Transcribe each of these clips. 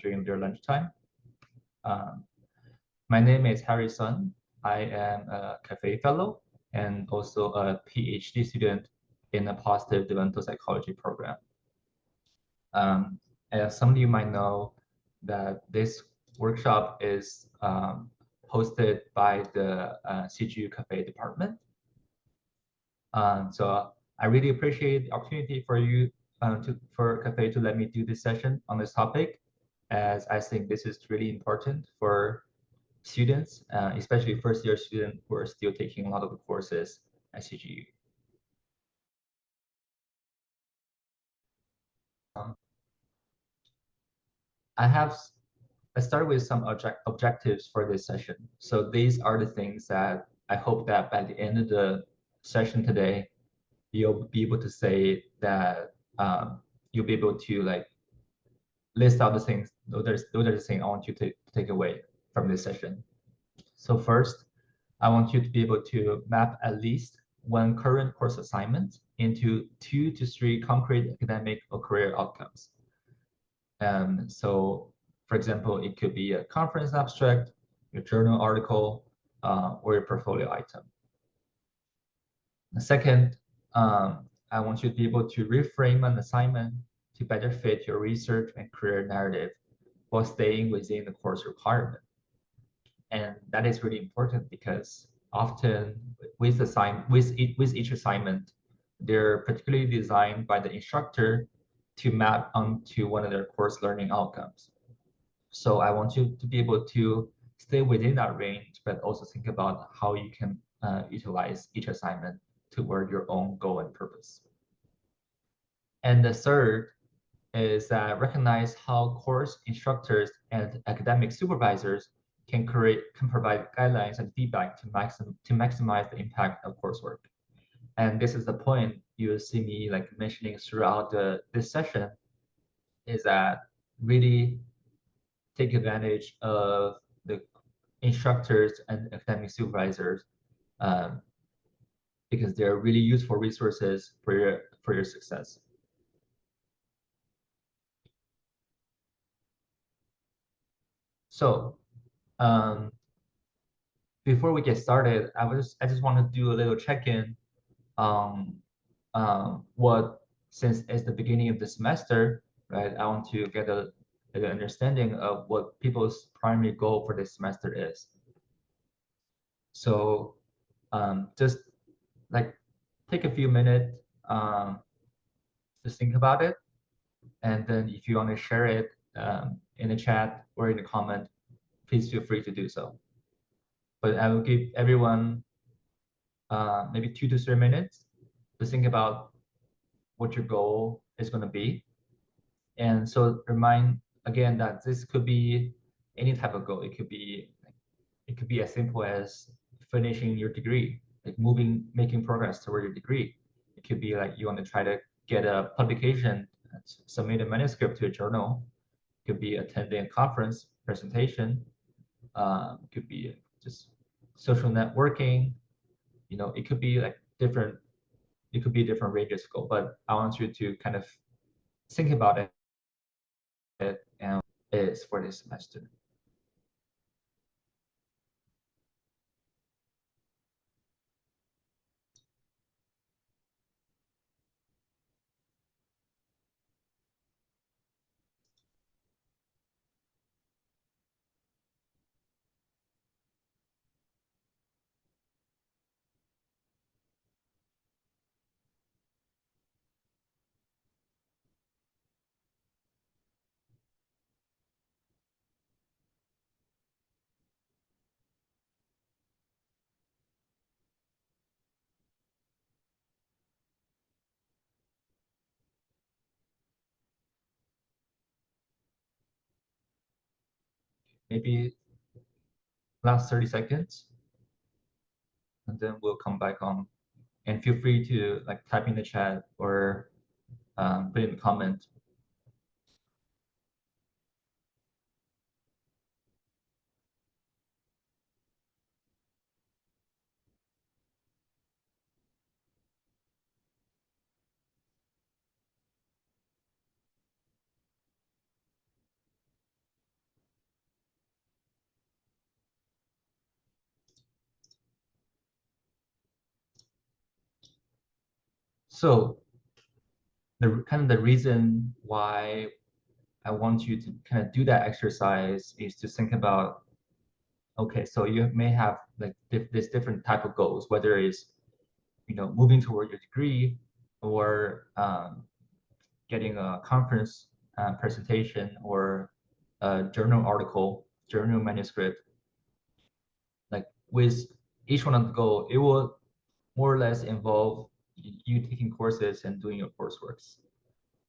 during their lunchtime. Um, my name is Harrison. I am a cafe fellow and also a PhD student in a positive developmental psychology program. Um, as some of you might know, that this workshop is hosted by the CGU Cafe department. So I really appreciate the opportunity for you for Cafe to let me do this session on this topic, as I think this is really important for students, especially first-year students who are still taking a lot of the courses at CGU. Um, I started with some objectives for this session. So these are the things that I hope that by the end of the session today, you'll be able to say that you'll be able to like list out the things. Those are the things I want you to take away from this session. So first, I want you to be able to map at least one current course assignment into 2 to 3 concrete academic or career outcomes. So, for example, it could be a conference abstract, your journal article, or your portfolio item. The second, I want you to be able to reframe an assignment to better fit your research and career narrative while staying within the course requirement. And that is really important because often with each assignment, they're particularly designed by the instructor to map onto one of their course learning outcomes. So I want you to be able to stay within that range, but also think about how you can utilize each assignment toward your own goal and purpose. And the third is recognize how course instructors and academic supervisors can provide guidelines and feedback to maximize the impact of coursework. And this is the point you'll see me like mentioning throughout this session, is that really take advantage of the instructors and academic supervisors, um, because they're really useful resources for your success. So before we get started, I just want to do a little check-in on what, since it's the beginning of the semester, right? I want to get an understanding of what people's primary goal for this semester is. So just like take a few minutes to think about it, and then if you want to share it in the chat or in the comment, please feel free to do so. But I will give everyone maybe 2 to 3 minutes to think about what your goal is going to be. And so remind again that this could be any type of goal. It could be as simple as finishing your degree, like making progress toward your degree. It could be like you want to try to get a publication, submit a manuscript to a journal. It could be attending a conference presentation. It could be just social networking. It could be like different. It could be different ranges of goal, but I want you to kind of think about it and is for this semester. Maybe last 30 seconds, and then we'll come back on. And feel free to like type in the chat or put in the comment. So the reason why I want you to kind of do that exercise is to think about, okay, so you may have like this different type of goals, whether it's, moving toward your degree or getting a conference presentation or a journal article, journal manuscript. Like with each one of the goal, it will more or less involve you taking courses and doing your courseworks,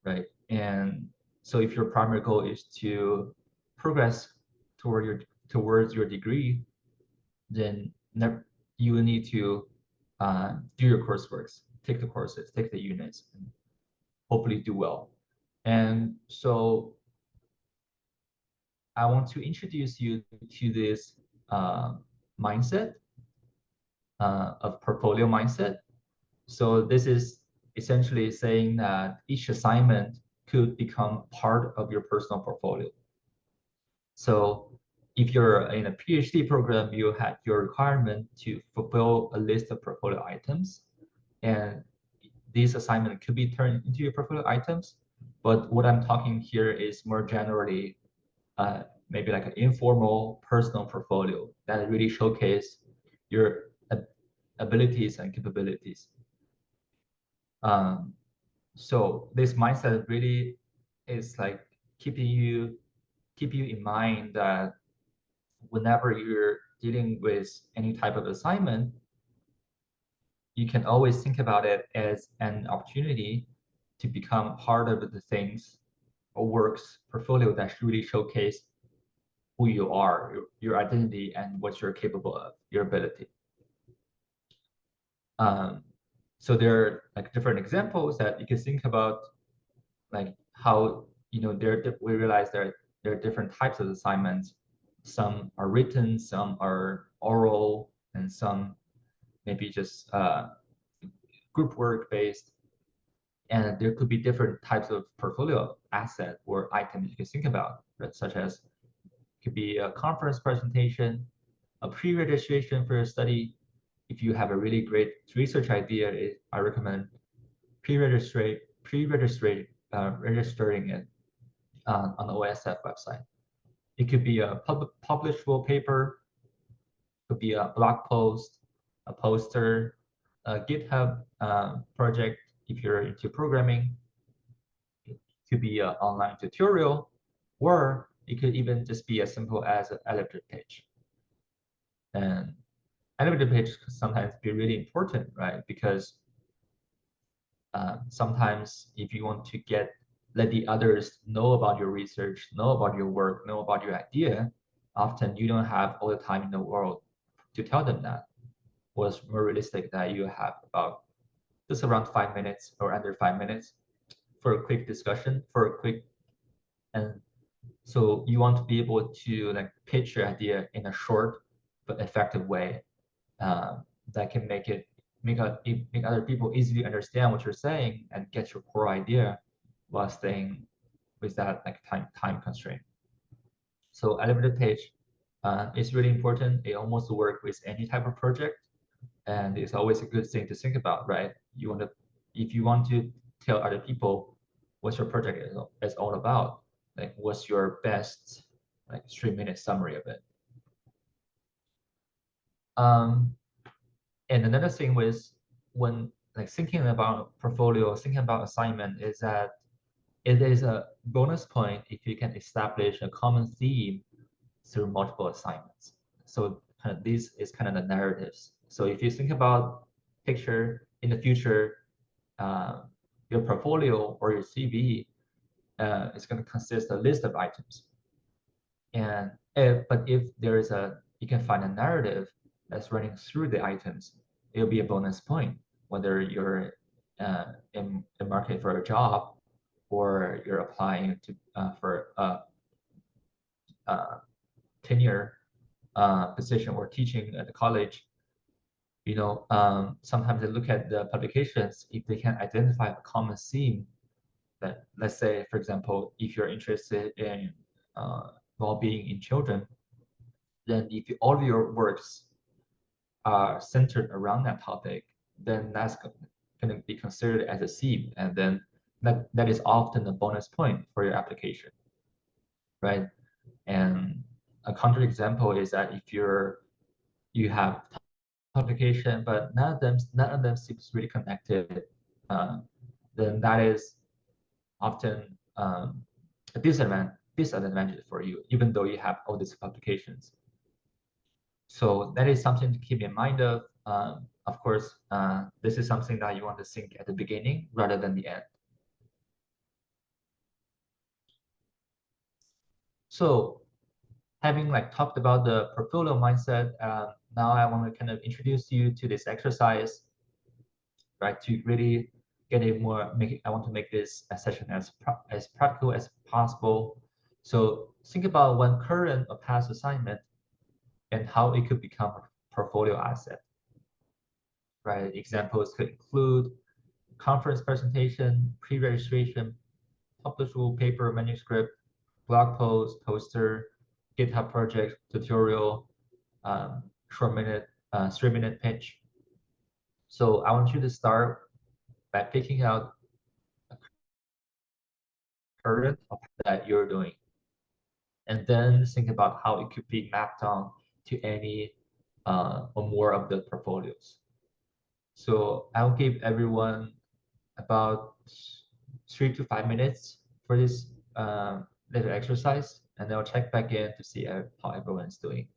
right? And so if your primary goal is to progress towards your degree, then you will need to do your courseworks, take the courses, take the units, and hopefully do well. And so I want to introduce you to this uh, mindset of portfolio mindset. So this is essentially saying that each assignment could become part of your personal portfolio. So if you're in a PhD program, you had your requirement to fulfill a list of portfolio items, and these assignments could be turned into your portfolio items. But what I'm talking here is more generally, maybe like an informal personal portfolio that really showcase your abilities and capabilities. Um, so this mindset really is like keep you in mind that whenever you're dealing with any type of assignment, you can always think about it as an opportunity to become part of the things or works portfolio that really showcase who you are, your identity, and what you're capable of, your ability. Um, so there are like different examples that you can think about, like how we realize there are different types of assignments. Some are written, some are oral, and some maybe just group work based. And there could be different types of portfolio asset or items you can think about, right? Such as could be a conference presentation, a pre-registration for your study. If you have a really great research idea, I recommend registering it on the OSF website. It could be a publishable paper, could be a blog post, a poster, a GitHub project if you're into programming. It could be an online tutorial, or it could even just be as simple as an elevator page. And elevator page can sometimes be really important, right? Because sometimes if you want to let the others know about your research, know about your work, know about your idea, often you don't have all the time in the world to tell them that. Was more realistic that you have about just around 5 minutes or under 5 minutes for a quick discussion, and so you want to be able to like pitch your idea in a short but effective way that can make other people easily understand what you're saying and get your core idea while staying with that like time constraint. So elevator page is really important. It almost works with any type of project, and it's always a good thing to think about, right? If you want to tell other people what your project is all about, like what's your best like 3-minute summary of it. Um, and another thing with when like thinking about portfolio, thinking about assignment is that it is a bonus point if you can establish a common theme through multiple assignments. So kind of this is kind of the narratives. So if you think about picture in the future, uh, your portfolio or your CV is going to consist of a list of items. And if there is you can find a narrative that's running through the items, it'll be a bonus point, whether you're in the market for a job or you're applying for a tenure position or teaching at the college. Sometimes they look at the publications if they can identify a common theme. That let's say, for example, if you're interested in well-being in children, then if all of your works are centered around that topic, then can be considered as a seed, and then that is often a bonus point for your application, right? And a counterexample is that if you have application, but none of them seems really connected, then that is often a disadvantage for you, even though you have all these applications. So that is something to keep in mind of. Of course, this is something that you want to think at the beginning rather than the end. So having like talked about the portfolio mindset, now I want to kind of introduce you to this exercise, right? To really get it more, I want to make this session as practical as possible. So think about one current or past assignment and how it could become a portfolio asset, right? Examples could include conference presentation, pre-registration, publishable paper, manuscript, blog post, poster, GitHub project, tutorial, short minute, 3-minute pitch. So I want you to start by picking out a current that you're doing, and then think about how it could be mapped on to any or more of the portfolios. So I'll give everyone about 3 to 5 minutes for this little exercise, and I'll check back in to see how everyone's doing.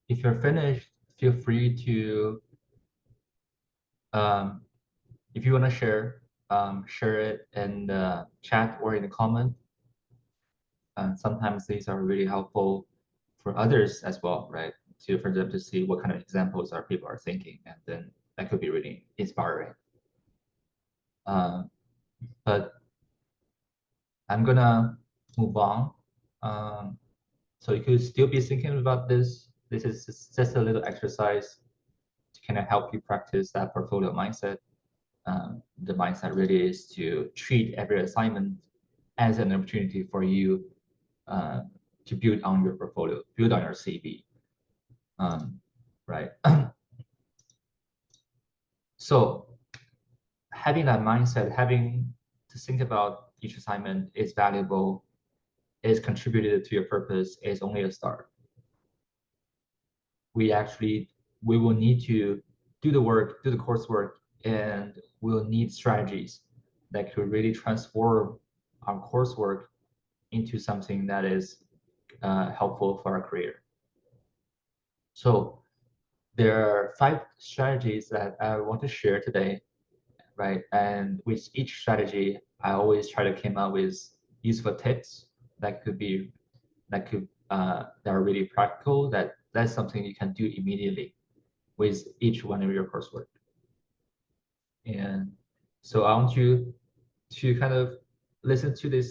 If you're finished, feel free to, if you want to share it in the chat or in the comment. And sometimes these are really helpful for others as well, right? For them to see what kind of examples our people are thinking, and then that could be really inspiring. But I'm gonna move on. So you could still be thinking about this. This is just a little exercise to kind of help you practice that portfolio mindset. The mindset really is to treat every assignment as an opportunity for you to build on your portfolio, build on your CV, right? So having that mindset, having to think about each assignment is valuable, is contributed to your purpose, is only a start. We will need to do the work, do the coursework, and we'll need strategies that could really transform our coursework into something that is helpful for our career. So there are 5 strategies that I want to share today, right? And with each strategy, I always try to come up with useful tips that could be that are really practical. That's something you can do immediately with each one of your coursework. And so I want you to kind of listen to this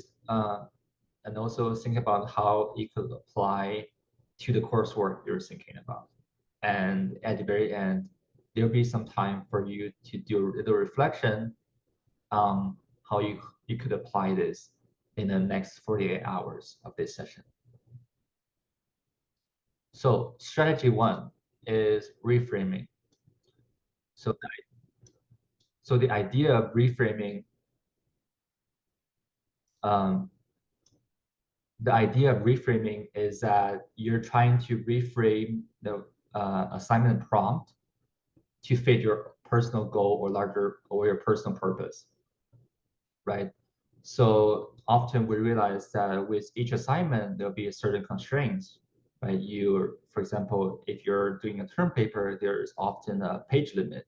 and also think about how it could apply to the coursework you're thinking about. And at the very end, there'll be some time for you to do the reflection on how you could apply this in the next 48 hours of this session. So strategy 1 is reframing. So the idea of reframing, um, is that you're trying to reframe the assignment prompt to fit your personal goal or your personal purpose, right? So often we realize that with each assignment, there'll be a certain constraints, right? For example, if you're doing a term paper, there's often a page limit.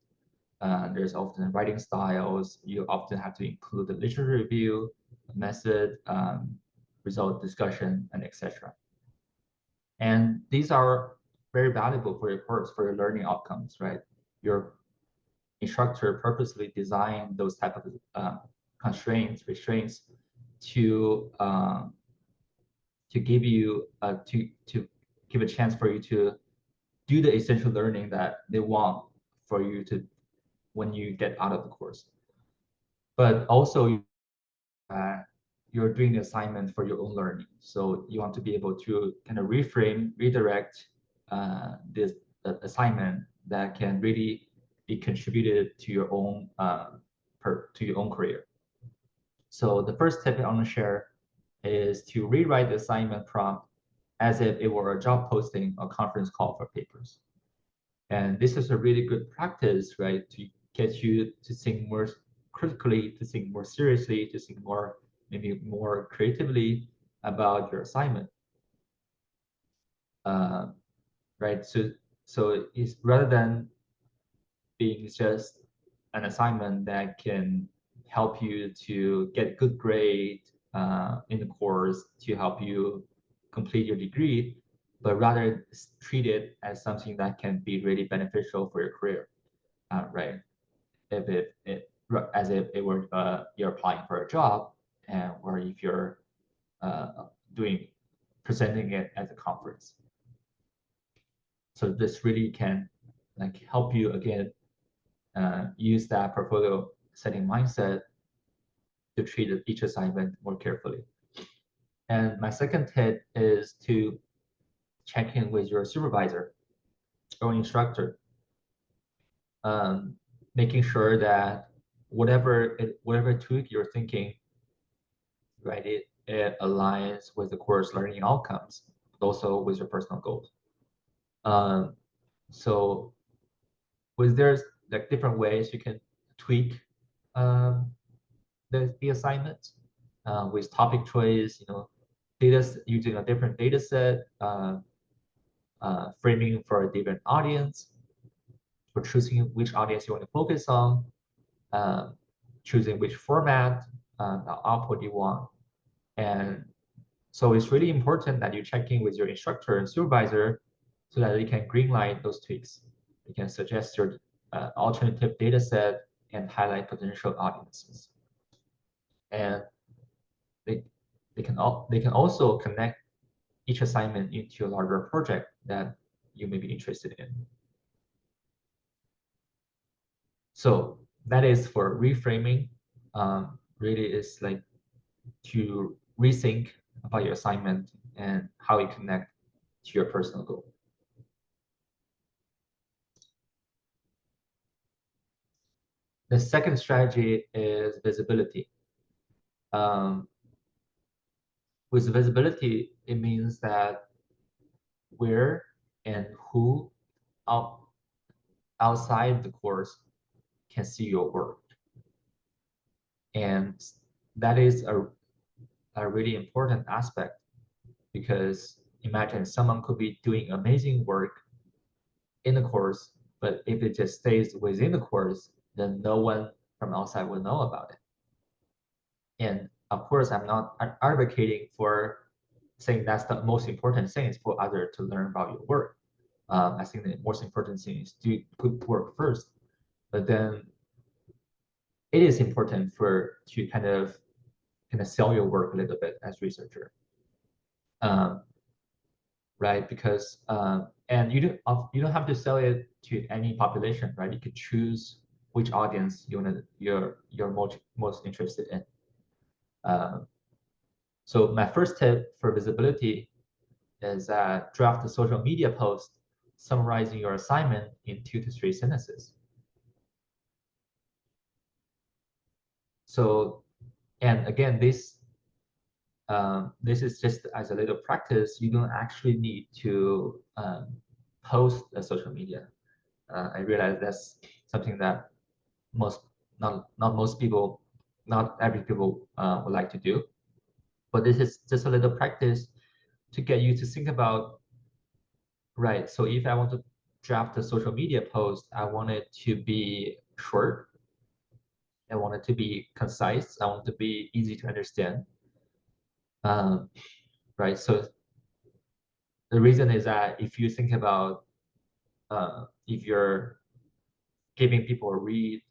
There's often writing styles. You often have to include the literature review, method, result discussion, and etc. And these are very valuable for your course, for your learning outcomes, right? Your instructor purposely designed those type of restraints to give you to give a chance for you to do the essential learning that they want for you to when you get out of the course. But also you're doing the assignment for your own learning. So you want to be able to kind of redirect this assignment that can really be contributed to your own career. So the first tip I want to share is to rewrite the assignment prompt as if it were a job posting or conference call for papers. And this is a really good practice, right, to get you to think more critically, to think more seriously, to think maybe more creatively about your assignment. Right, so it's rather than being just an assignment that can help you to get good grade in the course to help you complete your degree, but rather treat it as something that can be really beneficial for your career, right? As if it were you're applying for a job, or if you're doing presenting it at a conference. So this really can help you again use that portfolio setting mindset to treat each assignment more carefully. And my second tip is to check in with your supervisor or instructor, making sure that whatever tweak you're thinking, right, it aligns with the course learning outcomes, but also with your personal goals. So there's different ways you can tweak um, the assignment with topic choice, using a different data set, framing for a different audience, for choosing which audience you want to focus on, choosing which format, the output you want. And so it's really important that you check in with your instructor and supervisor so that they can greenlight those tweaks. You can suggest your alternative data set and highlight potential audiences. And they can also connect each assignment into a larger project that you may be interested in. So that is for reframing. Really is like to rethink about your assignment and how it connect to your personal goal. The second strategy is visibility. With visibility, it means that where and who out, outside the course can see your work. And that is a really important aspect, because imagine someone could be doing amazing work in the course, but if it just stays within the course, then no one from outside will know about it. And of course, I'm not advocating for saying that's the most important thing is for others to learn about your work. I think the most important thing is do good work first, but then it is important to kind of sell your work a little bit as researcher, um, right? Because and you don't have to sell it to any population, right? You could choose which audience you're most interested in. So my first tip for visibility is draft a social media post summarizing your assignment in 2 to 3 sentences. So, and again, this is just as a little practice. You don't actually need to post a social media. I realize that's something that most not most people, not every people would like to do. But this is just a little practice to get you to think about, right? So if I want to draft a social media post, I want it to be short. I want it to be concise. I want it to be easy to understand. Um, right. So the reason is that if you think about if you're giving people a read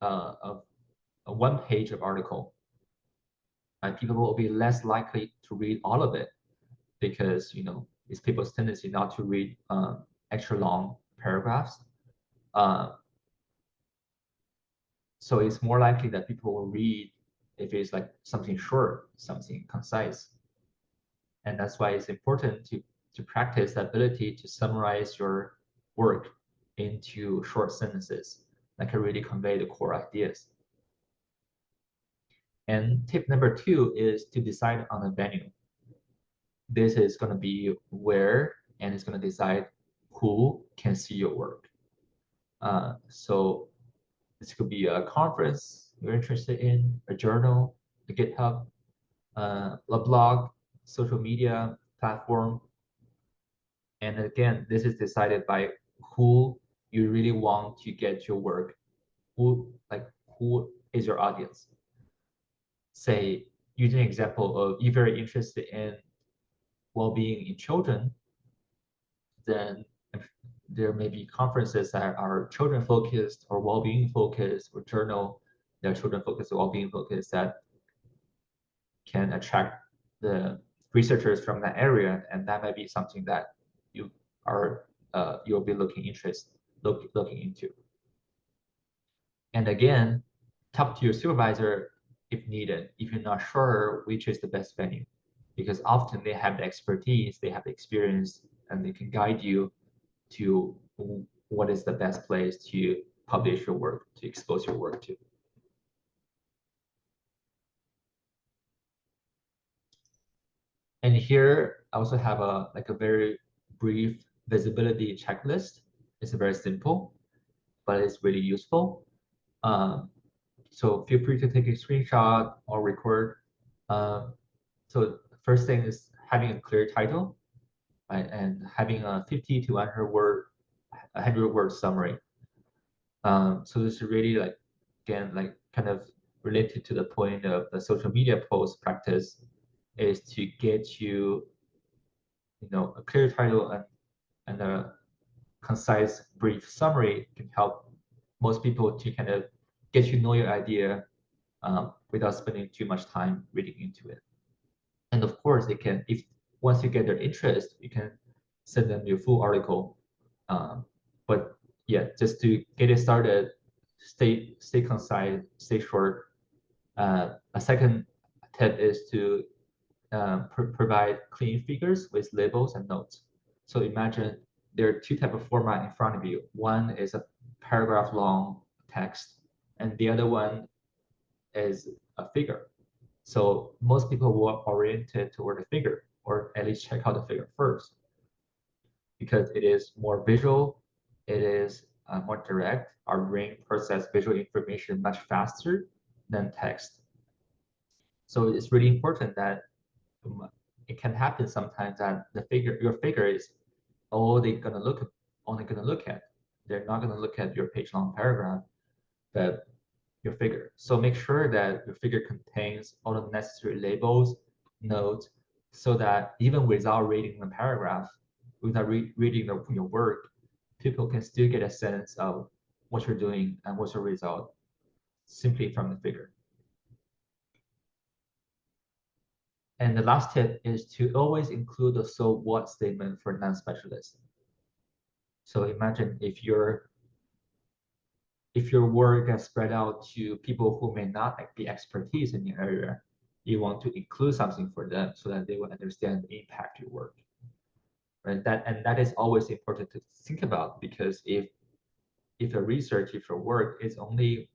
a one page of article, people will be less likely to read all of it, because it's people's tendency not to read extra long paragraphs. Uh, so it's more likely that people will read if it's like something short, something concise. And that's why it's important to practice the ability to summarize your work into short sentences that can really convey the core ideas. And tip number 2 is to decide on a venue. This is going to be where, and it's going to decide who can see your work. So this could be a conference you're interested in, a journal, a GitHub, a blog, social media platform. And again, this is decided by who you really want to get your work. Who is your audience? Say, using an example of, if you're interested in well-being in children, then there may be conferences that are children focused or well-being focused, or journal that are children focused or well-being focused, that can attract the researchers from that area, and that might be something that you are you'll be looking into. And again, talk to your supervisor if needed, if you're not sure which is the best venue, because often they have the expertise, they have the experience, and they can guide you to what is the best place to publish your work, to expose your work to. And here I also have a very brief visibility checklist. It's very simple, but it's really useful. So feel free to take a screenshot or record. So first thing is having a clear title, right, and having a 50 to 100 word summary. So this is really again, kind of related to the point of the social media post practice, is to get you, a clear title and a concise, brief summary can help most people to kind of get you know your idea without spending too much time reading into it. And of course, they can, if once you get their interest, you can send them your full article. But yeah, just to get it started, stay concise, stay short. A second tip is to provide clean figures with labels and notes. So imagine there are 2 types of format in front of you. One is a paragraph long text, and the other one is a figure. So most people will oriented toward the figure, or at least check out the figure first, because it is more visual, it is more direct. Our brain process visual information much faster than text. So it's really important that it can happen sometimes that your figure is all they're gonna look only gonna look at. They're not gonna look at your page-long paragraph, but your figure. So make sure that your figure contains all the necessary labels, notes, so that even without reading the paragraph, without reading your work, people can still get a sense of what you're doing and what's your result simply from the figure. And the last tip is to always include the so what statement for non-specialists. So imagine if your work gets spread out to people who may not be expertise in your area, you want to include something for them so that they will understand the impact your work. Right? That is always important to think about, because if your work is only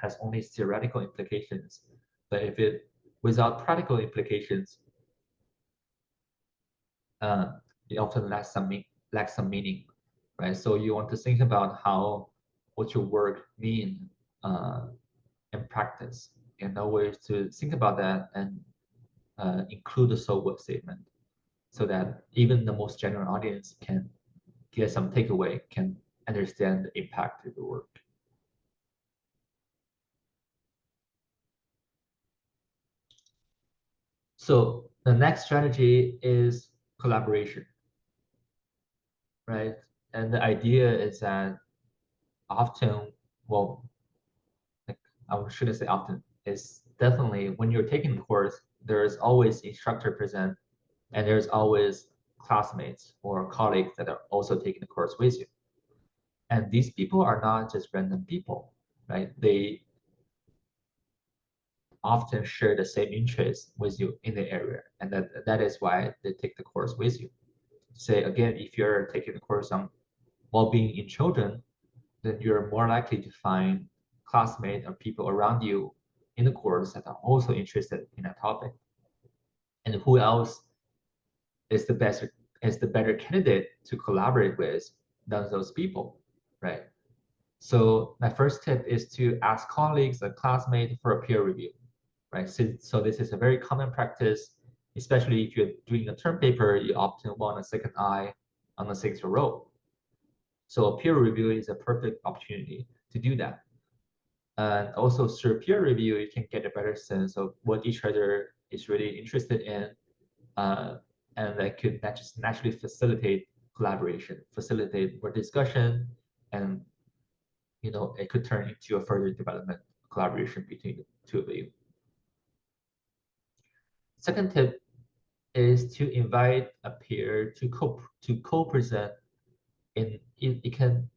has only theoretical implications, but if it without practical implications, uh, it often lacks some meaning, right? So you want to think about what your work mean uh, in practice, and always to think about that and include the so what statement, so that even the most general audience can get some takeaway, can understand the impact of the work. So the next strategy is collaboration, right? And the idea is that often, well, like, I shouldn't say often, is definitely when you're taking the course, there's always instructor present, and there's always classmates or colleagues that are also taking the course with you. And these people are not just random people, right? They often share the same interests with you in the area, and that is why they take the course with you. Say again, if you're taking the course on well-being in children, then you're more likely to find classmates or people around you in the course that are also interested in that topic. And who else is the better candidate to collaborate with than those people, right? So my first tip is to ask colleagues and classmates for a peer review, right? So this is a very common practice, especially if you're doing a term paper, you often want a second eye on the signature row. So a peer review is a perfect opportunity to do that. And also through peer review, you can get a better sense of what each other is really interested in, uh, and that could just naturally facilitate collaboration, facilitate more discussion, and it could turn into a further development collaboration between the two of you. Second tip is to invite a peer to co-present it can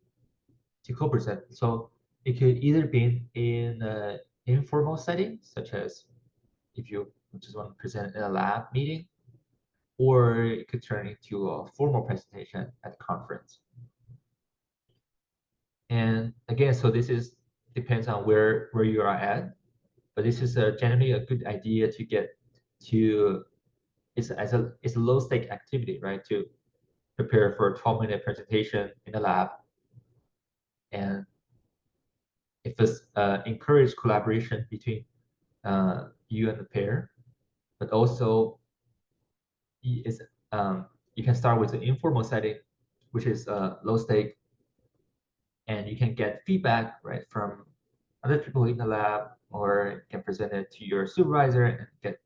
to co-present. So it could either be in an informal setting, such as if you just want to present in a lab meeting, or it could turn into a formal presentation at a conference. And again, so this is depends on where you are at, but this is generally a good idea to get to. It's a low stake activity, right? To prepare for a 12-minute presentation in the lab, and if it's encourage collaboration between you and the pair, but also is you can start with an informal setting, which is low stake, and you can get feedback right from other people in the lab, or you can present it to your supervisor and get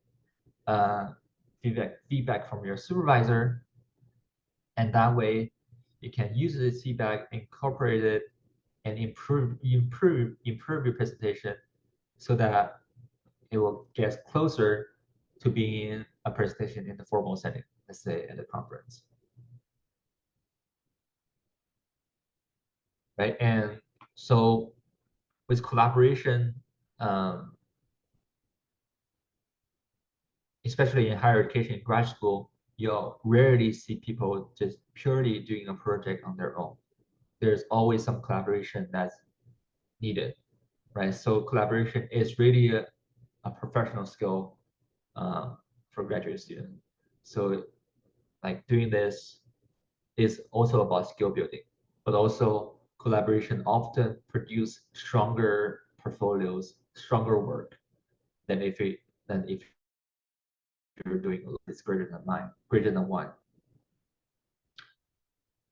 uh, feedback from your supervisor, and that way you can use this feedback, incorporate it, and improve your presentation so that it will get closer to being a presentation in the formal setting, let's say at a conference. Right? And so with collaboration, um, especially in higher education, in grad school, you'll rarely see people just purely doing a project on their own. There's always some collaboration that's needed. right? So collaboration is really a professional skill for graduate students. So like doing this is also about skill building, but also collaboration often produce stronger portfolios, stronger work than if you're doing it's greater than mine, greater than one.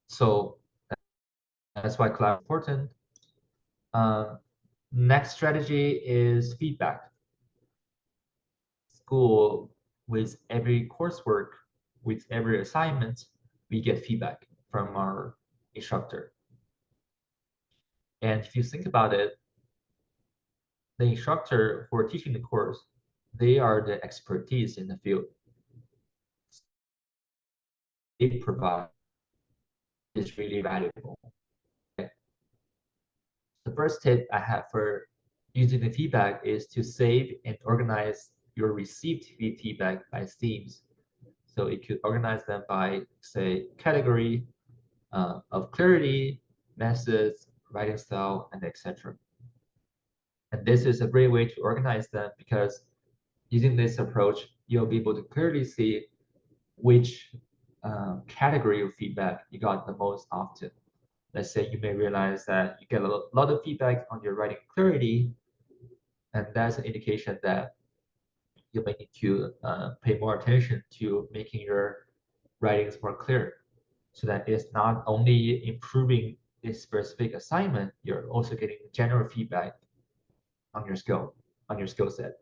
So that's why collaboration is important. Next strategy is feedback. School, with every coursework, with every assignment, we get feedback from our instructor. And if you think about it, the instructor who are teaching the course, they are the expertise in the field. They provide is really valuable. Okay? The first tip I have for using the feedback is to save and organize your received feedback by themes. So you could organize them by, say, category of clarity, methods, writing style, and etc. And this is a great way to organize them because using this approach, you'll be able to clearly see which category of feedback you got the most often. Let's say you may realize that you get a lot of feedback on your writing clarity, and that's an indication that you may need to pay more attention to making your writings more clear, so that it's not only improving this specific assignment, you're also getting general feedback on your skill set.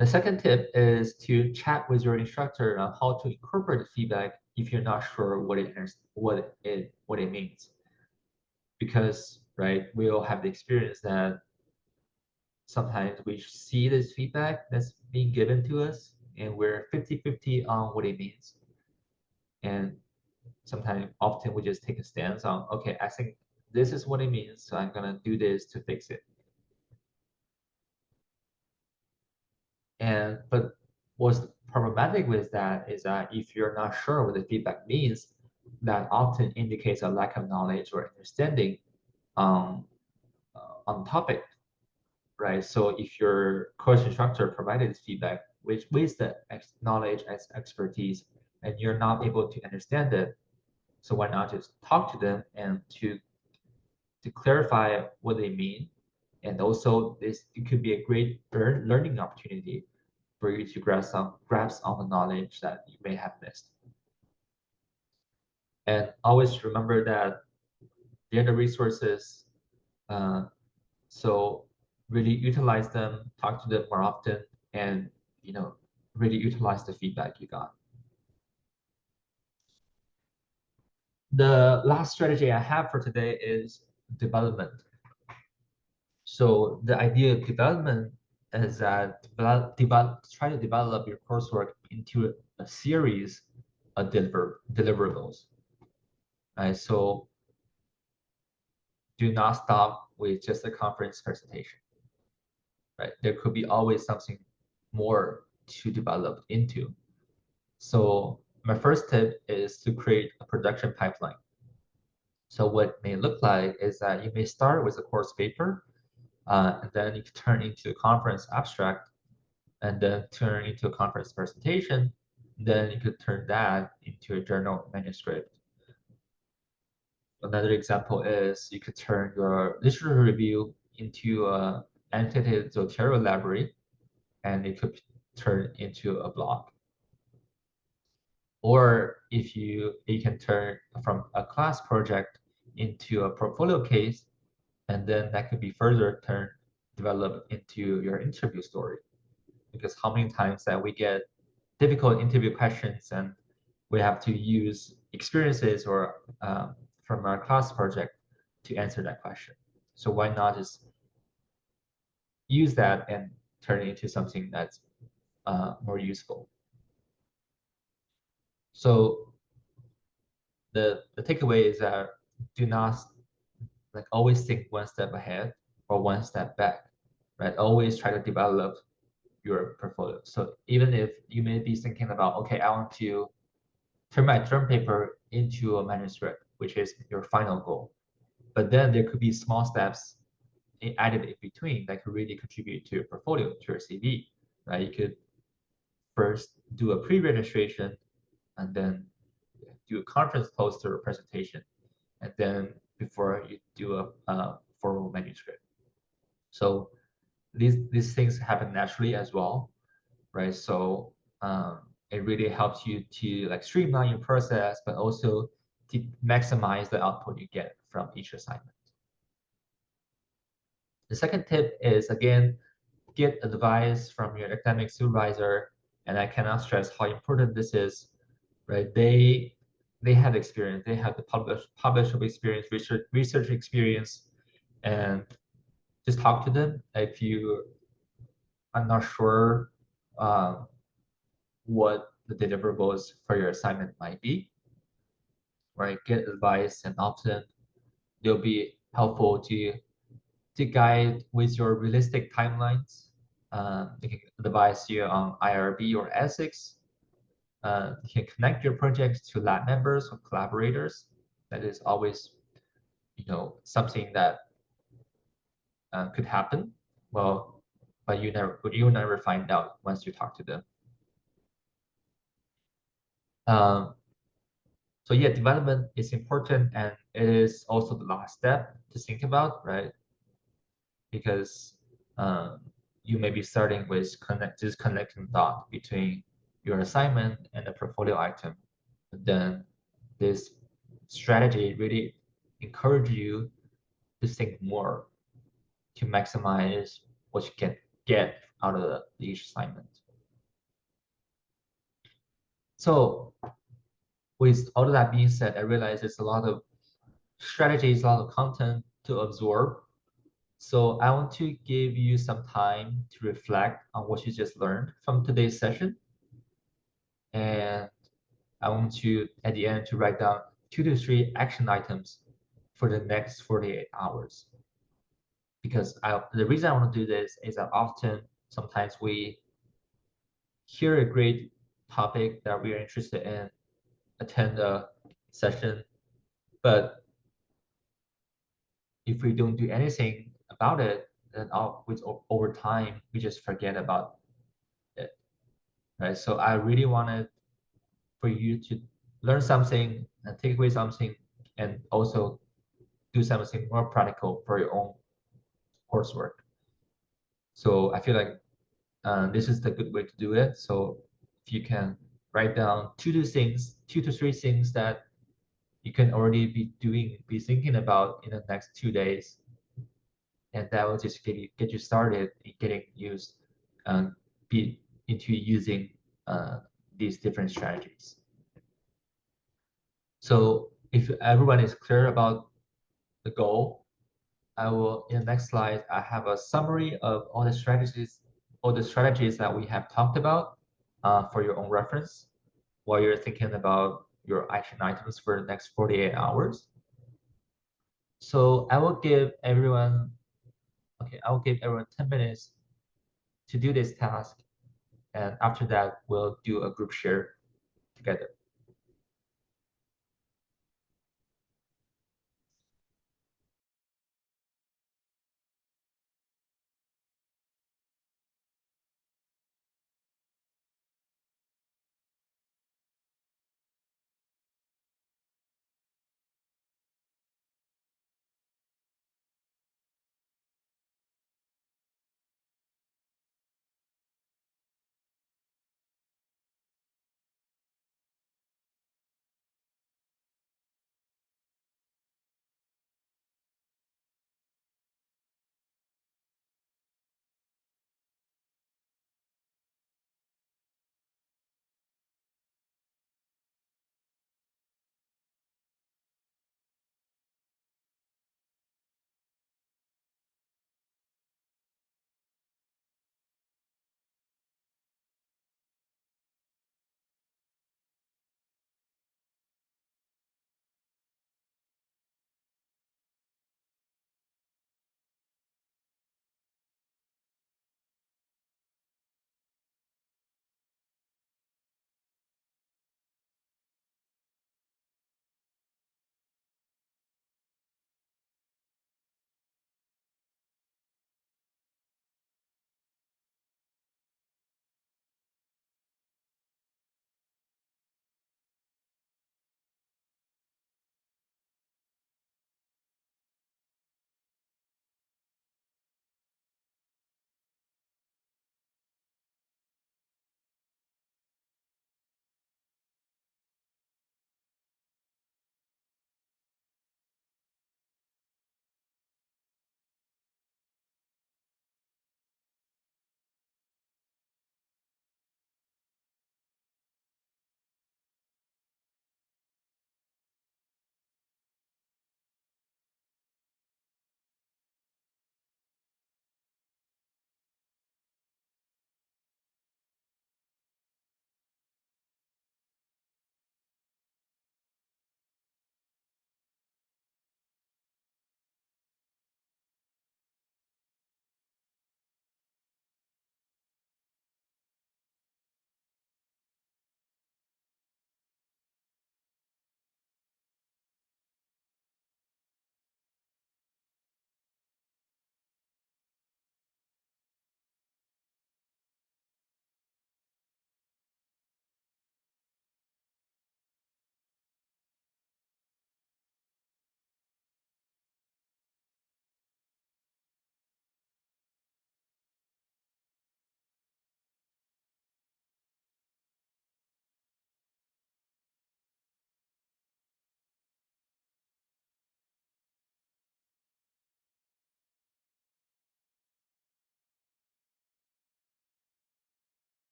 The second tip is to chat with your instructor on how to incorporate the feedback if you're not sure what it means. Because right, we all have the experience that sometimes we see this feedback that's being given to us and we're 50-50 on what it means. And sometimes often we just take a stance on, okay, I think this is what it means, so I'm gonna do this to fix it. But what's problematic with that is that if you're not sure what the feedback means, that often indicates a lack of knowledge or understanding on the topic, right? So if your course instructor provided this feedback, which with the knowledge as expertise, and you're not able to understand it, so why not just talk to them and to clarify what they mean, and also this it could be a great learning opportunity for you to grasp on the knowledge that you may have missed. And always remember that they're the resources, so really utilize them, talk to them more often, and really utilize the feedback you got. The last strategy I have for today is development. So the idea of development is that try to develop your coursework into a series of deliverables. Right? So do not stop with just a conference presentation. Right? There could be always something more to develop into. So my first tip is to create a production pipeline. So what it may look like is that you may start with a course paper, and then you can turn into a conference abstract, and then turn into a conference presentation. Then you could turn that into a journal manuscript. Another example is you could turn your literature review into a annotated Zotero library, and it could turn into a blog. Or if you can turn from a class project into a portfolio case, and then that could be further developed into your interview story. Because how many times that we get difficult interview questions and we have to use experiences or from our class project to answer that question. So why not just use that and turn it into something that's more useful? So the takeaway is that do not always think one step ahead or one step back, right? Always try to develop your portfolio. So even if you may be thinking about, okay, I want to turn my term paper into a manuscript, which is your final goal. But then there could be small steps added in between that could really contribute to your portfolio, to your CV, right? You could first do a pre-registration and then do a conference poster or presentation, and then before you do a formal manuscript. So these things happen naturally as well, right? So it really helps you to like streamline your process, but also to maximize the output you get from each assignment. The second tip is, again, get advice from your academic supervisor, and I cannot stress how important this is, right? They have experience, they have the publishable experience, research experience, and just talk to them if you are not sure what the deliverables for your assignment might be, right? Get advice, and often they'll be helpful to guide with your realistic timelines. They can advise you on IRB or ethics. You can connect your projects to lab members or collaborators. That is always, something that could happen. Well, but you never find out once you talk to them. Um, so yeah, development is important, and it is also the last step to think about, right? Because um, you may be starting with just connecting dot between your assignment and the portfolio item. But then this strategy really encourage you to think more to maximize what you can get out of each assignment. So with all of that being said, I realize it's a lot of strategies, a lot of content to absorb. So I want to give you some time to reflect on what you just learned from today's session. And I want you at the end to write down 2 to 3 action items for the next 48 hours. Because the reason I want to do this is that often, sometimes we hear a great topic that we are interested in, attend a session, but if we don't do anything about it, then over time, we just forget about it, right? So I really wanted for you to learn something and take away something, and also do something more practical for your own coursework. So I feel like this is the good way to do it. So if you can write down 2 to 3 things that you can already be thinking about in the next 2 days, and that will just get you started in getting used, be into using these different strategies. So if everyone is clear about the goal, I will, in the next slide, I have a summary of all the strategies that we have talked about for your own reference while you're thinking about your action items for the next 48 hours. So I will give everyone, okay, I will give everyone 10 minutes to do this task. And after that, we'll do a group share together.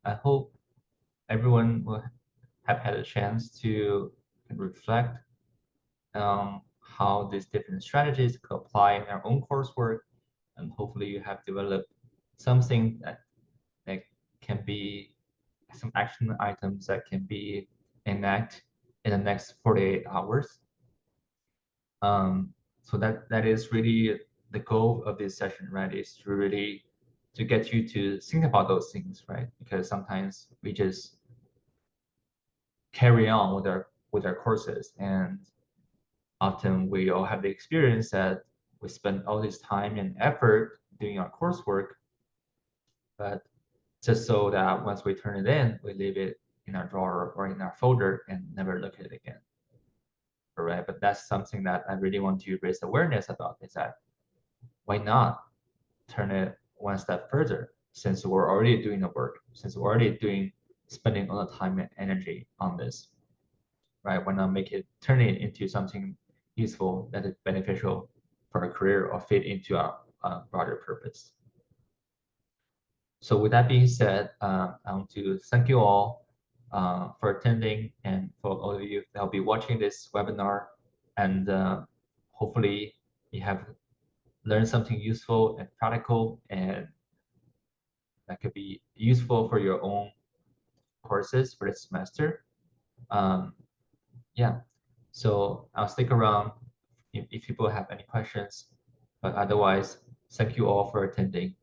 I hope everyone will have had a chance to reflect on how these different strategies could apply in their own coursework, and hopefully you have developed something that can be some action items that can be enacted in the next 48 hours. So that is really the goal of this session, right? Is to really to get you to think about those things, right? Because sometimes we just carry on with our courses, and often we all have the experience that we spend all this time and effort doing our coursework, but just so that once we turn it in, we leave it in our drawer or in our folder and never look at it again. All right, but that's something that I really want to raise awareness about, is that why not turn it one step further, since we're already doing the work, since we're already spending all the time and energy on this, right? Why not turn it into something useful that is beneficial for our career or fit into our broader purpose. So with that being said, I want to thank you all for attending, and for all of you that will be watching this webinar. And hopefully you have learned something useful and practical, and that could be useful for your own courses for this semester. Um, yeah, so I'll stick around if people have any questions. But otherwise, thank you all for attending.